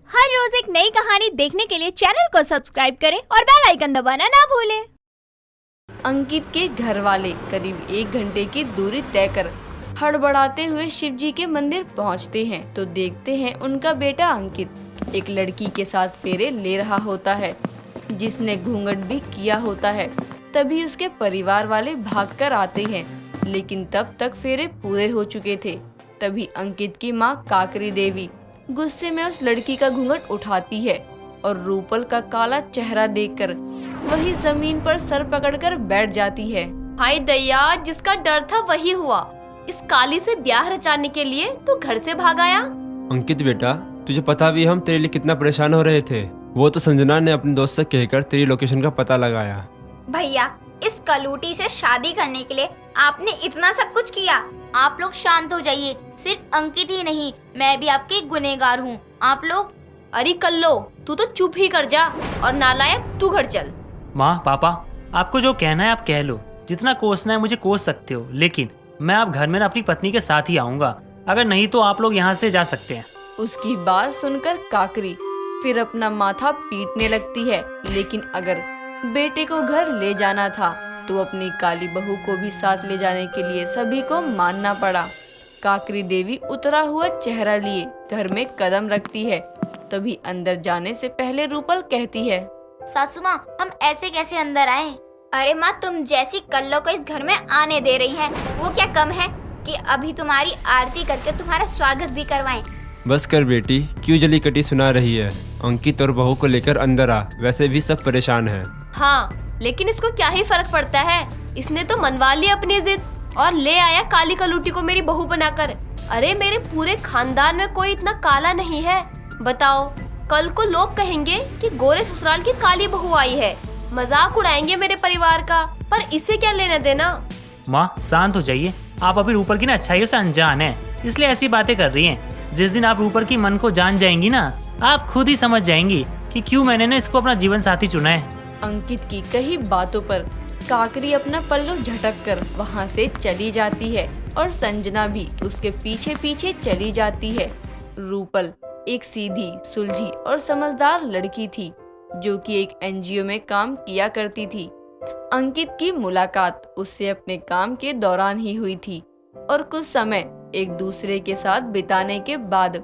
हर रोज एक नई कहानी देखने के लिए चैनल को सब्सक्राइब करें और बेल आइकन दबाना ना भूलें। अंकित के घर वाले करीब 1 घंटे की दूरी तय कर हड़बड़ाते हुए शिव जी के मंदिर पहुंचते हैं तो देखते हैं उनका बेटा अंकित एक लड़की के साथ फेरे ले रहा होता है जिसने घूंघट भी किया होता है। तभी उसके परिवार वाले भागकर आते हैं, लेकिन तब तक फेरे पूरे हो चुके थे। तभी अंकित की माँ काकरी देवी गुस्से में उस लड़की का घूंघट उठाती है और रूपल का काला चेहरा देखकर वही जमीन पर सर पकड़कर बैठ जाती है। हाय दैया, जिसका डर था वही हुआ। इस काली से ब्याह रचाने के लिए तू घर से भाग आया। अंकित बेटा, तुझे पता भी हम तेरे लिए कितना परेशान हो रहे थे। वो तो संजना ने अपने दोस्त से कहकर तेरी लोकेशन का पता लगाया। भैया, इस कलूटी से शादी करने के लिए आपने इतना सब कुछ किया। आप लोग शांत हो जाइए। सिर्फ अंकित ही नहीं, मैं भी आपके गुनहगार हूँ। आप लोग अरे कल्लो, तू तो चुप ही कर जा और नालायक तू घर चल। माँ पापा, आपको जो कहना है आप कह लो। जितना कोसना है मुझे कोस सकते हो, लेकिन मैं आप घर में अपनी पत्नी के साथ ही आऊँगा। अगर नहीं तो आप लोग यहाँ से जा सकते हैं। उसकी बात सुनकर काकरी फिर अपना माथा पीटने लगती है, लेकिन अगर बेटे को घर ले जाना था तो अपनी काली बहू को भी साथ ले जाने के लिए सभी को मानना पड़ा। काकरी देवी उतरा हुआ चेहरा लिए घर में कदम रखती है। तभी अंदर जाने से पहले रूपल कहती है, सासू माँ, हम ऐसे कैसे अंदर आए? अरे माँ, तुम जैसी कल्लो को इस घर में आने दे रही हैं, वो क्या कम है कि अभी तुम्हारी आरती करके तुम्हारा स्वागत भी करवाएं। बस कर बेटी, क्यों जली कटी सुना रही है। अंकित और बहू को लेकर अंदर आ, वैसे भी सब परेशान हैं। हाँ, लेकिन इसको क्या ही फर्क पड़ता है। इसने तो मनवा ली अपनी जिद और ले आया काली कलूटी को मेरी बहू बनाकर। अरे मेरे पूरे खानदान में कोई इतना काला नहीं है। बताओ, कल को लोग कहेंगे कि गोरे ससुराल की काली बहू आई है, मजाक उड़ाएंगे मेरे परिवार का। पर इसे क्या लेना देना। माँ शांत हो जाइए। आप अभी रूपर की अच्छाइयों से अनजान है, इसलिए ऐसी बातें कर रही हैं। जिस दिन आप रूपर की मन को जान जाएंगी ना, आप खुद ही समझ जाएंगी कि क्यों मैंने इसको अपना जीवन साथी चुना है। अंकित की कई बातों पर काकरी अपना पल्लू झटक कर वहाँ से चली जाती है और संजना भी उसके पीछे पीछे चली जाती है। रूपल एक सीधी, सुलझी और समझदार लड़की थी जो कि एक एनजीओ में काम किया करती थी। अंकित की मुलाकात उससे अपने काम के दौरान ही हुई थी और कुछ समय एक दूसरे के साथ बिताने के बाद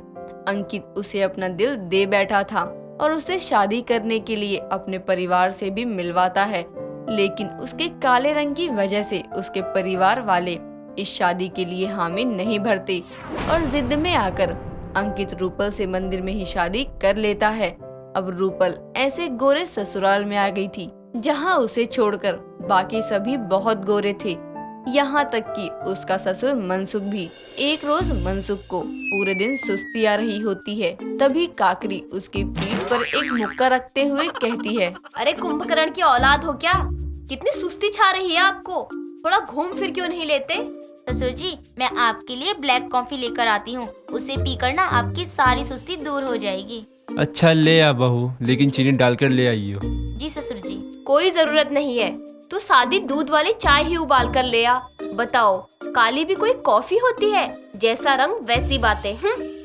अंकित उसे अपना दिल दे बैठा था और उसे शादी करने के लिए अपने परिवार से भी मिलवाता है, लेकिन उसके काले रंग की वजह से उसके परिवार वाले इस शादी के लिए हामी नहीं भरते और जिद में आकर अंकित रूपल से मंदिर में ही शादी कर लेता है। अब रूपल ऐसे गोरे ससुराल में आ गई थी जहां उसे छोड़कर बाकी सभी बहुत गोरे थे, यहाँ तक कि उसका ससुर मनसुख भी। एक रोज मनसुख को पूरे दिन सुस्ती आ रही होती है। तभी काकरी उसकी पीठ पर एक मुक्का रखते हुए कहती है, अरे कुंभकर्ण की औलाद हो क्या? कितनी सुस्ती छा रही है आपको। थोड़ा घूम फिर क्यों नहीं लेते? ससुर जी, मैं आपके लिए ब्लैक कॉफी लेकर आती हूँ। उसे पीकर ना आपकी सारी सुस्ती दूर हो जाएगी। अच्छा ले आ बहू, लेकिन चीनी डालकर ले आइयो। जी ससुर जी। कोई जरूरत नहीं है, तू सादी दूध वाली चाय ही उबाल कर ले आ। बताओ, काली भी कोई कॉफी होती है? जैसा रंग वैसी बातें।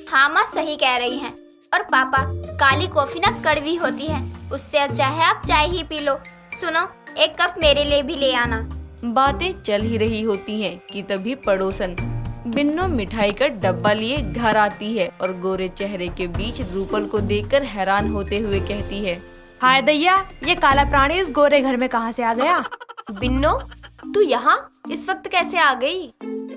हाँ माँ, सही कह रही हैं। और पापा, काली कॉफी ना कड़वी होती है, उससे अच्छा है आप चाय ही पी लो। सुनो, एक कप मेरे लिए भी ले आना। बातें चल ही रही होती हैं कि तभी पड़ोसन बिन्नो मिठाई का डब्बा लिए घर आती है और गोरे चेहरे के बीच रूपल को देखकर हैरान होते हुए कहती है, हाय दैया, ये काला प्राणी इस गोरे घर में कहाँ से आ गया? बिन्नो, तू यहाँ इस वक्त कैसे आ गई?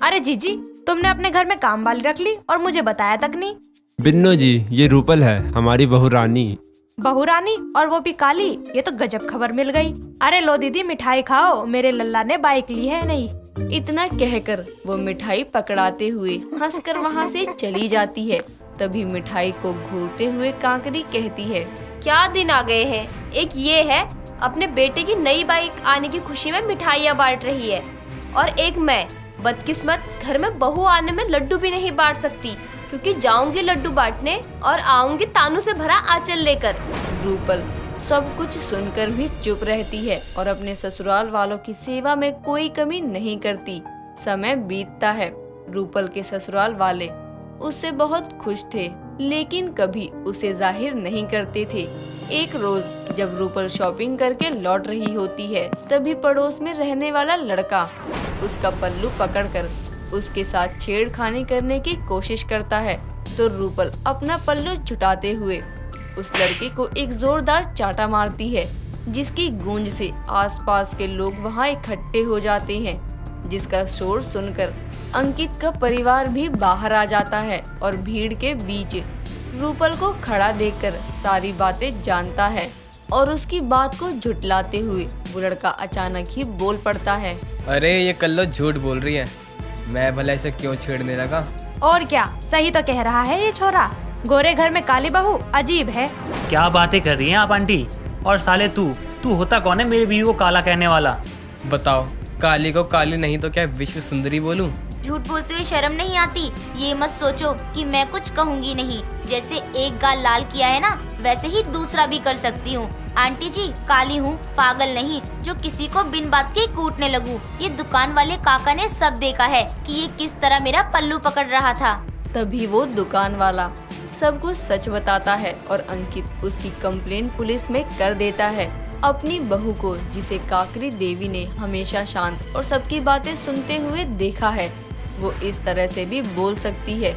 अरे जीजी, तुमने अपने घर में काम वाली रख ली और मुझे बताया तक नहीं। बिन्नो जी, ये रूपल है, हमारी बहू रानी। बहू रानी और वो भी काली, ये तो गजब खबर मिल गई। अरे लो दीदी, मिठाई खाओ, मेरे लल्ला ने बाइक ली है नहीं। इतना कहकर वो मिठाई पकड़ाते हुए हंसकर वहाँ से चली जाती है। तभी मिठाई को घूरते हुए काकरी कहती है, क्या दिन आ गए हैं। एक ये है अपने बेटे की नई बाइक आने की खुशी में मिठाइयाँ बांट रही है, और एक मैं बदकिस्मत घर में बहू आने में लड्डू भी नहीं बांट सकती, क्योंकि जाऊंगी लड्डू बांटने और आऊंगी तानू से भरा आंचल लेकर। रूपल सब कुछ सुनकर भी चुप रहती है और अपने ससुराल वालों की सेवा में कोई कमी नहीं करती। समय बीतता है। रूपल के ससुराल वाले उससे बहुत खुश थे लेकिन कभी उसे जाहिर नहीं करते थे। एक रोज जब रूपल शॉपिंग करके लौट रही होती है, तभी पड़ोस में रहने वाला लड़का उसका पल्लू पकड़कर उसके साथ छेड़खानी करने की कोशिश करता है, तो रूपल अपना पल्लू छुटाते हुए उस लड़के को एक जोरदार चाटा मारती है, जिसकी गूंज से आसपास के लोग वहां इकट्ठे हो जाते हैं, जिसका शोर सुनकर अंकित का परिवार भी बाहर आ जाता है और भीड़ के बीच रूपल को खड़ा देखकर सारी बातें जानता है और उसकी बात को झुटलाते हुए वो लड़का अचानक ही बोल पड़ता है। अरे ये कल्लो झूठ बोल रही है, मैं भला इसे क्यों छेड़ने लगा? और क्या, सही तो कह रहा है ये छोरा। गोरे घर में काली बहू अजीब है। क्या बातें कर रही हैं आप आंटी? और साले तू होता कौन है मेरी बीवी को काला कहने वाला? बताओ, काली को काली नहीं तो क्या विश्व सुंदरी बोलूं? झूठ बोलते हुए शर्म नहीं आती? ये मत सोचो कि मैं कुछ कहूँगी नहीं। जैसे एक गाल लाल किया है ना, वैसे ही दूसरा भी कर सकती हूँ। आंटी जी, काली हूँ, पागल नहीं जो किसी को बिन बात के कूटने लगूं। ये दुकान वाले काका ने सब देखा है कि ये किस तरह मेरा पल्लू पकड़ रहा था। तभी वो दुकान वाला सब कुछ सच बताता है और अंकित उसकी कंप्लेंट पुलिस में कर देता है। अपनी बहू को, जिसे काकरी देवी ने हमेशा शांत और सबकी बातें सुनते हुए देखा है, वो इस तरह से भी बोल सकती है,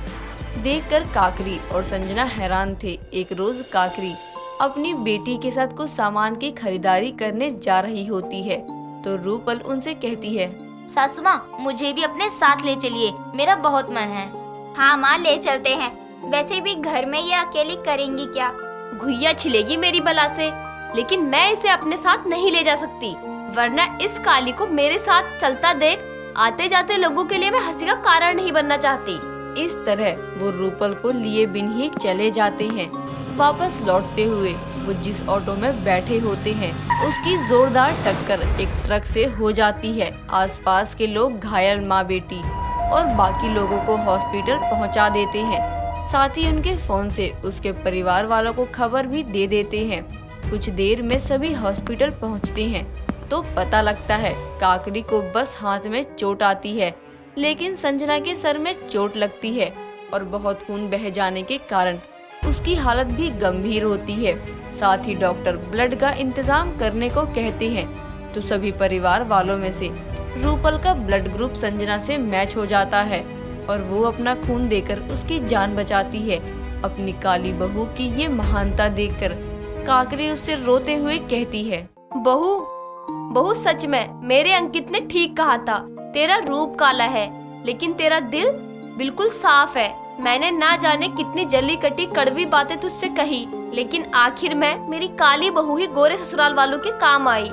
देखकर काकरी और संजना हैरान थे। एक रोज काकरी अपनी बेटी के साथ कुछ सामान की खरीदारी करने जा रही होती है, तो रूपल उनसे कहती है, सासू माँ, मुझे भी अपने साथ ले चलिए, मेरा बहुत मन है। हाँ माँ, ले चलते हैं। वैसे भी घर में ये अकेली करेंगी क्या? घुइया छिलेगी मेरी बला से, लेकिन मैं इसे अपने साथ नहीं ले जा सकती, वरना इस काली को मेरे साथ चलता देख आते जाते लोगों के लिए मैं हंसी का कारण नहीं बनना चाहती। इस तरह वो रूपल को लिए बिन ही चले जाते हैं। वापस लौटते हुए वो जिस ऑटो में बैठे होते हैं, उसकी जोरदार टक्कर एक ट्रक से हो जाती है। आसपास के लोग घायल माँ बेटी और बाकी लोगों को हॉस्पिटल पहुंचा देते हैं। साथ ही उनके फोन से उसके परिवार वालों को खबर भी दे देते हैं। कुछ देर में सभी हॉस्पिटल पहुंचते हैं तो पता लगता है काकरी को बस हाथ में चोट आती है, लेकिन संजना के सर में चोट लगती है और बहुत खून बह जाने के कारण उसकी हालत भी गंभीर होती है। साथ ही डॉक्टर ब्लड का इंतजाम करने को कहते हैं, तो सभी परिवार वालों में से रूपल का ब्लड ग्रुप संजना से मैच हो जाता है और वो अपना खून देकर उसकी जान बचाती है। अपनी काली बहू की ये महानता देखकर काकरी उससे रोते हुए कहती है, बहू सच में मेरे अंकित ने ठीक कहा था। तेरा रूप काला है, लेकिन तेरा दिल बिल्कुल साफ है। मैंने ना जाने कितनी जली कटी कड़वी बातें तुझसे कही, लेकिन आखिर में मेरी काली बहू ही गोरे ससुराल वालों के काम आई।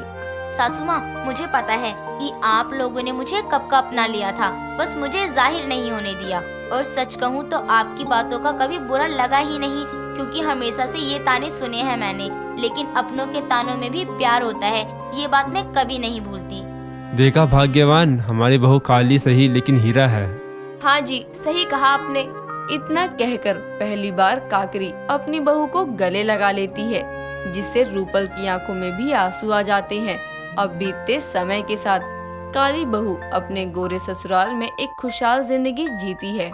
सासू माँ, मुझे पता है कि आप लोगों ने मुझे कब का अपना लिया था, बस मुझे जाहिर नहीं होने दिया। और सच कहूँ तो आपकी बातों का कभी बुरा लगा ही नहीं, क्योंकि हमेशा से ये ताने सुने हैं मैंने। लेकिन अपनों के तानों में भी प्यार होता है, ये बात मैं कभी नहीं भूलती। देखा भाग्यवान, हमारी बहू काली सही लेकिन हीरा है। हाँ जी, सही कहा आपने। इतना कहकर पहली बार काकरी अपनी बहू को गले लगा लेती है, जिससे रूपल की आंखों में भी आंसू आ जाते हैं। अब बीतते समय के साथ काली बहू अपने गोरे ससुराल में एक खुशहाल जिंदगी जीती है।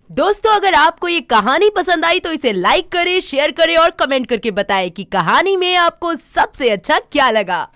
दोस्तों, अगर आपको ये कहानी पसंद आई तो इसे लाइक करें, शेयर करें और कमेंट करके बताएं कि कहानी में आपको सबसे अच्छा क्या लगा।